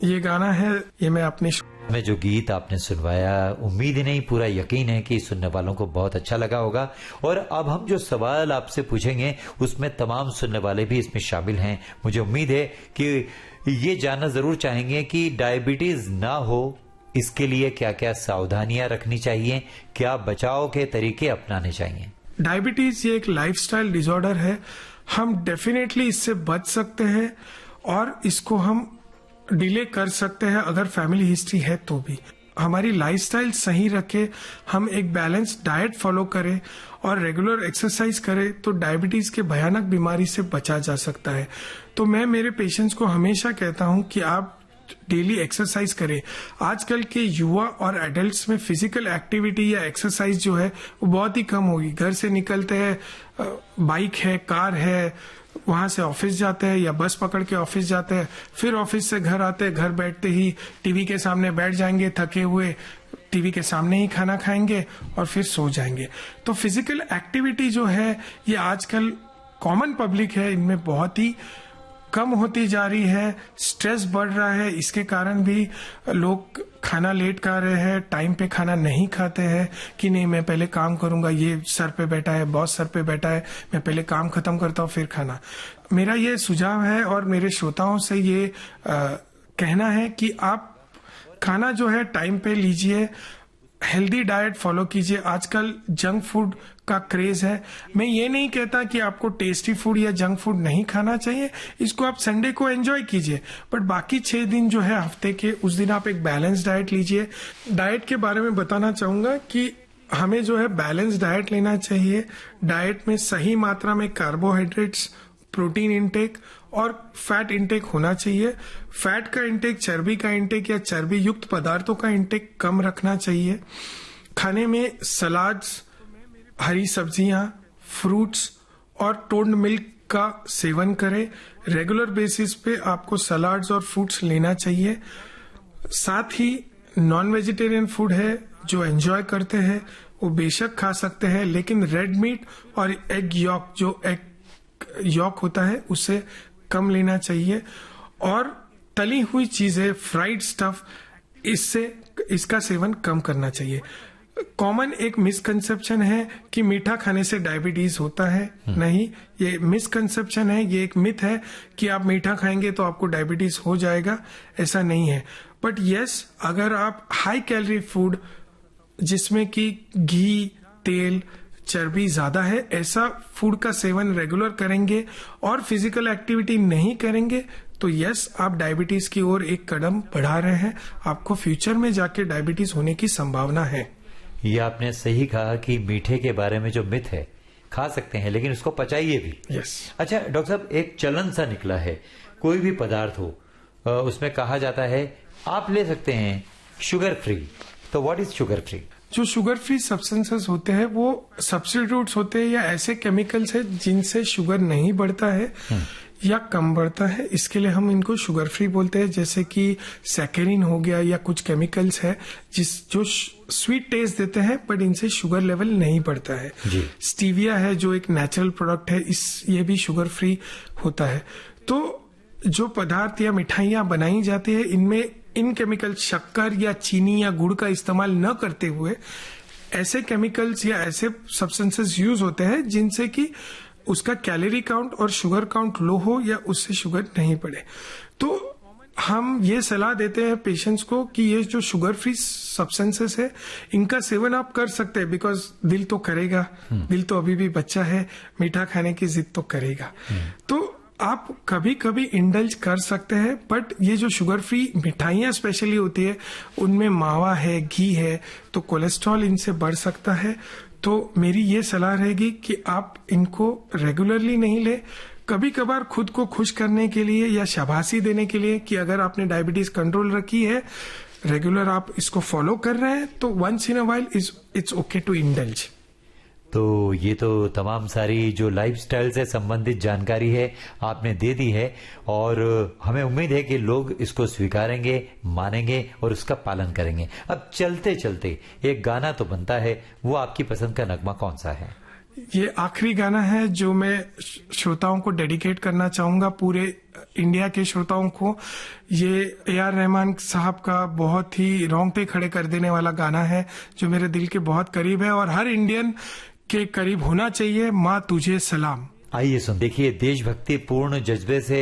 ये गाना है, ये मैं अपने में जो गीत आपने सुनवाया, उम्मीद ही नहीं पूरा यकीन है कि सुनने वालों को बहुत अच्छा लगा होगा। और अब हम जो सवाल आपसे पूछेंगे उसमें तमाम सुनने वाले भी इसमें शामिल हैं। मुझे उम्मीद है कि ये जानना जरूर चाहेंगे कि डायबिटीज ना हो इसके लिए क्या क्या सावधानियां रखनी चाहिए, क्या बचाव के तरीके अपनाने चाहिए। डायबिटीज ये एक लाइफस्टाइल डिसऑर्डर है, हम डेफिनेटली इससे बच सकते हैं और इसको हम डिले कर सकते हैं अगर फैमिली हिस्ट्री है तो भी। हमारी लाइफस्टाइल सही रखे, हम एक बैलेंस डाइट फॉलो करें और रेगुलर एक्सरसाइज करें तो डायबिटीज के भयानक बीमारी से बचा जा सकता है। तो मैं मेरे पेशेंट्स को हमेशा कहता हूं कि आप डेली एक्सरसाइज करें। आजकल के युवा और एडल्ट्स में फिजिकल एक्टिविटी या एक्सरसाइज जो है वो बहुत ही कम होगी। घर से निकलते हैं, बाइक है, कार है, वहां से ऑफिस जाते हैं या बस पकड़ के ऑफिस जाते हैं, फिर ऑफिस से घर आते हैं, घर बैठते ही टीवी के सामने बैठ जाएंगे थके हुए, टीवी के सामने ही खाना खाएंगे और फिर सो जाएंगे। तो फिजिकल एक्टिविटी जो है ये आजकल कॉमन पब्लिक है, इनमें बहुत ही कम होती जा रही है। स्ट्रेस बढ़ रहा है, इसके कारण भी लोग खाना लेट खा रहे हैं, टाइम पे खाना नहीं खाते हैं कि नहीं मैं पहले काम करूंगा, ये सर पे बैठा है, बॉस सर पे बैठा है, मैं पहले काम खत्म करता हूँ फिर खाना। मेरा ये सुझाव है और मेरे श्रोताओं से ये कहना है कि आप खाना जो है टाइम पे लीजिए, हेल्दी डाइट फॉलो कीजिए। आजकल जंक फूड का क्रेज है। मैं ये नहीं कहता कि आपको टेस्टी फूड या जंक फूड नहीं खाना चाहिए, इसको आप संडे को एंजॉय कीजिए, बट बाकी 6 दिन जो है हफ्ते के, उस दिन आप एक बैलेंस डाइट लीजिए। डाइट के बारे में बताना चाहूंगा कि हमें जो है बैलेंस डाइट लेना चाहिए। डाइट में सही मात्रा में कार्बोहाइड्रेट्स, प्रोटीन इंटेक और फैट इंटेक होना चाहिए। फैट का इंटेक, चर्बी का इंटेक या चर्बी युक्त पदार्थों का इंटेक कम रखना चाहिए। खाने में सलाड्स, हरी सब्जियां, फ्रूट्स और टोन्ड मिल्क का सेवन करें। रेगुलर बेसिस पे आपको सलाड्स और फ्रूट्स लेना चाहिए। साथ ही नॉन वेजिटेरियन फूड है जो एंजॉय करते हैं वो बेशक खा सकते हैं, लेकिन रेड मीट और एग यॉक, जो एग यॉक होता है उससे कम लेना चाहिए। और तली हुई चीजें, फ्राइड स्टफ, इसका सेवन कम करना चाहिए। कॉमन एक मिसकंसेप्शन है कि मीठा खाने से डायबिटीज होता है। नहीं, ये मिसकंसेप्शन है, ये एक मिथ है कि आप मीठा खाएंगे तो आपको डायबिटीज हो जाएगा, ऐसा नहीं है। बट यस, अगर आप हाई कैलोरी फूड जिसमें कि घी, तेल, चर्बी ज्यादा है, ऐसा फूड का सेवन रेगुलर करेंगे और फिजिकल एक्टिविटी नहीं करेंगे तो यस, आप डायबिटीज की ओर एक कदम बढ़ा रहे हैं। आपको फ्यूचर में जाके डायबिटीज होने की संभावना है। ये आपने सही कहा कि मीठे के बारे में जो मिथ है, खा सकते हैं लेकिन उसको पचाइए भी। यस। अच्छा डॉक्टर साहब, एक चलन सा निकला है, कोई भी पदार्थ हो उसमें कहा जाता है आप ले सकते हैं शुगर फ्री। तो व्हाट इज शुगर फ्री? जो शुगर फ्री सब्सटेंसेस होते हैं वो सब्स्टिट्यूट्स होते हैं या ऐसे केमिकल्स है जिनसे शुगर नहीं बढ़ता है या कम बढ़ता है, इसके लिए हम इनको शुगर फ्री बोलते हैं। जैसे कि सैकेरिन हो गया या कुछ केमिकल्स है जो स्वीट टेस्ट देते हैं बट इनसे शुगर लेवल नहीं बढ़ता है। स्टीविया है जो एक नेचुरल प्रोडक्ट है, ये भी शुगर फ्री होता है। तो जो पदार्थ या मिठाइयां बनाई जाती है इनमें इन केमिकल, शक्कर या चीनी या गुड़ का इस्तेमाल न करते हुए ऐसे केमिकल्स या ऐसे सब्सटेंसेस यूज होते हैं जिनसे कि उसका कैलोरी काउंट और शुगर काउंट लो हो या उससे शुगर नहीं बढ़े। तो हम ये सलाह देते हैं पेशेंट्स को कि ये जो शुगर फ्री सब्सटेंसेस है इनका सेवन आप कर सकते हैं, बिकॉज दिल तो करेगा, दिल तो अभी भी बच्चा है, मीठा खाने की जिद तो करेगा। तो आप कभी कभी इंडल्ज कर सकते हैं, बट ये जो शुगर फ्री मिठाइयां स्पेशली होती है उनमें मावा है, घी है, तो कोलेस्ट्रॉल इनसे बढ़ सकता है। तो मेरी ये सलाह रहेगी कि आप इनको रेगुलरली नहीं ले, कभी कभार खुद को खुश करने के लिए या शाबाशी देने के लिए कि अगर आपने डायबिटीज कंट्रोल रखी है, रेगुलर आप इसको फॉलो कर रहे हैं, तो once in a while it's okay to indulge. तो ये तो तमाम सारी जो लाइफस्टाइल से संबंधित जानकारी है आपने दे दी है और हमें उम्मीद है कि लोग इसको स्वीकारेंगे, मानेंगे और उसका पालन करेंगे। अब चलते चलते एक गाना तो बनता है, वो आपकी पसंद का नगमा कौन सा है? ये आखिरी गाना है जो मैं श्रोताओं को डेडिकेट करना चाहूंगा, पूरे इंडिया के श्रोताओं को। ये AR रहमान साहब का बहुत ही रोंगटे खड़े कर देने वाला गाना है जो मेरे दिल के बहुत करीब है और हर इंडियन के करीब होना चाहिए। माँ तुझे सलाम। आइए सुन, देखिए देशभक्ति पूर्ण जज्बे से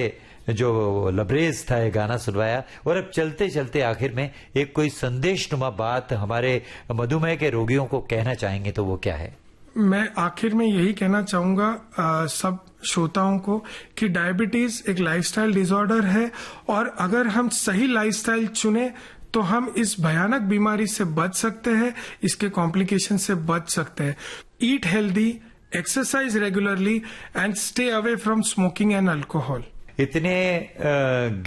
जो लबरेज था ये गाना सुनवाया। और अब चलते चलते आखिर में एक कोई संदेशनुमा बात हमारे मधुमेह के रोगियों को कहना चाहेंगे तो वो क्या है? मैं आखिर में यही कहना चाहूंगा सब श्रोताओं को कि डायबिटीज एक लाइफस्टाइल डिसऑर्डर है और अगर हम सही लाइफस्टाइल चुने तो हम इस भयानक बीमारी से बच सकते हैं, इसके कॉम्प्लिकेशन से बच सकते हैं। Eat healthy, exercise regularly and stay away from smoking and alcohol. इतने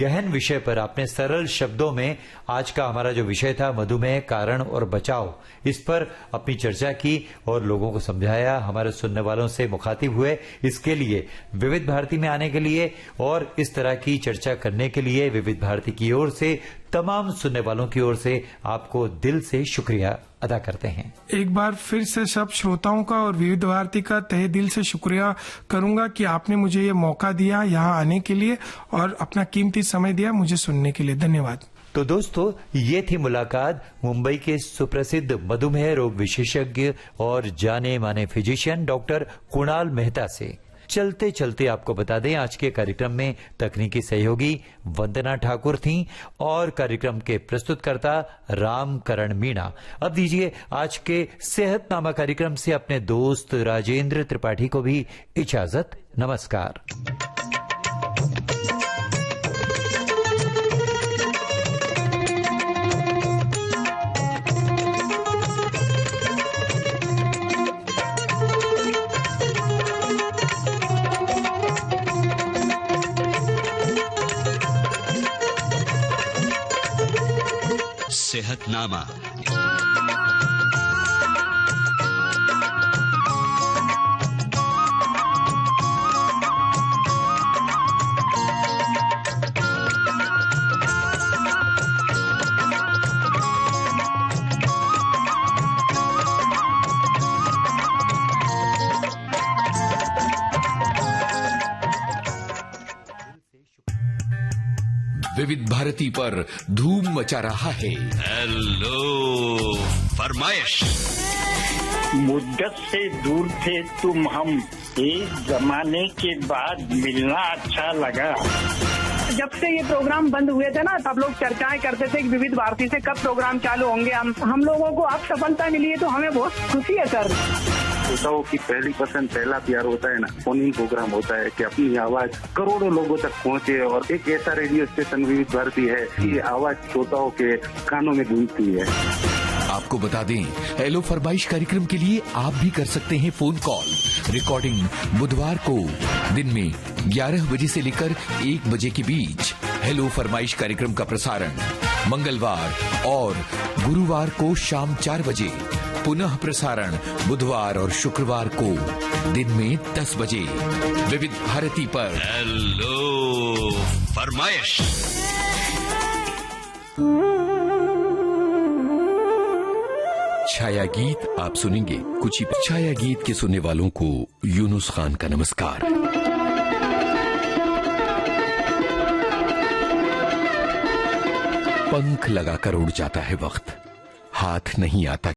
गहन विषय पर आपने सरल शब्दों में आज का हमारा जो विषय था मधुमेह कारण और बचाव, इस पर अपनी चर्चा की और लोगों को समझाया, हमारे सुनने वालों से मुखातिब हुए। इसके लिए विविध भारती में आने के लिए और इस तरह की चर्चा करने के लिए विविध भारती की ओर से तमाम सुनने वालों की ओर से आपको दिल से शुक्रिया अदा करते हैं। एक बार फिर से सब श्रोताओं का और विविध भारती का तहे दिल से शुक्रिया करूंगा कि आपने मुझे ये मौका दिया यहाँ आने के लिए और अपना कीमती समय दिया मुझे सुनने के लिए। धन्यवाद। तो दोस्तों, ये थी मुलाकात मुंबई के सुप्रसिद्ध मधुमेह रोग विशेषज्ञ और जाने माने फिजिशियन डॉक्टर कुणाल मेहता से। चलते चलते आपको बता दें, आज के कार्यक्रम में तकनीकी सहयोगी वंदना ठाकुर थीं और कार्यक्रम के प्रस्तुतकर्ता रामकरण मीणा। अब दीजिए आज के सेहतनामा कार्यक्रम से अपने दोस्त राजेंद्र त्रिपाठी को भी इजाजत। नमस्कार। सेहतनामा। विविध भारती पर धूम मचा रहा है हेलो फरमाइश। मुद्दत से दूर थे तुम हम, एक जमाने के बाद मिलना अच्छा लगा। जब से ये प्रोग्राम बंद हुए थे ना, तब लोग चर्चाएं करते थे कि विविध भारती से कब प्रोग्राम चालू होंगे। हम लोगों को अब सफलता मिली है तो हमें बहुत खुशी है सर। श्रोताओं की पहली पसंद, पहला प्यार होता है ना, फोन इन प्रोग्राम होता है कि अपनी आवाज करोड़ों लोगों तक पहुंचे। और एक ऐसा रेडियो स्टेशन विविध भारती है कि आवाज श्रोताओं के कानों में गूंजती है। आपको बता दें, हेलो फरमाइश कार्यक्रम के लिए आप भी कर सकते हैं फोन कॉल। रिकॉर्डिंग बुधवार को दिन में 11 बजे से लेकर 1 बजे के बीच। हेलो फरमाइश कार्यक्रम का प्रसारण मंगलवार और गुरुवार को शाम 4 बजे। पुनः प्रसारण बुधवार और शुक्रवार को दिन में 10 बजे विविध भारती पर। हेलो फरमाइश। छाया गीत आप सुनेंगे कुछ ही। छाया गीत के सुनने वालों को यूनुस खान का नमस्कार। पंख लगाकर उड़ जाता है वक्त, हाथ नहीं आता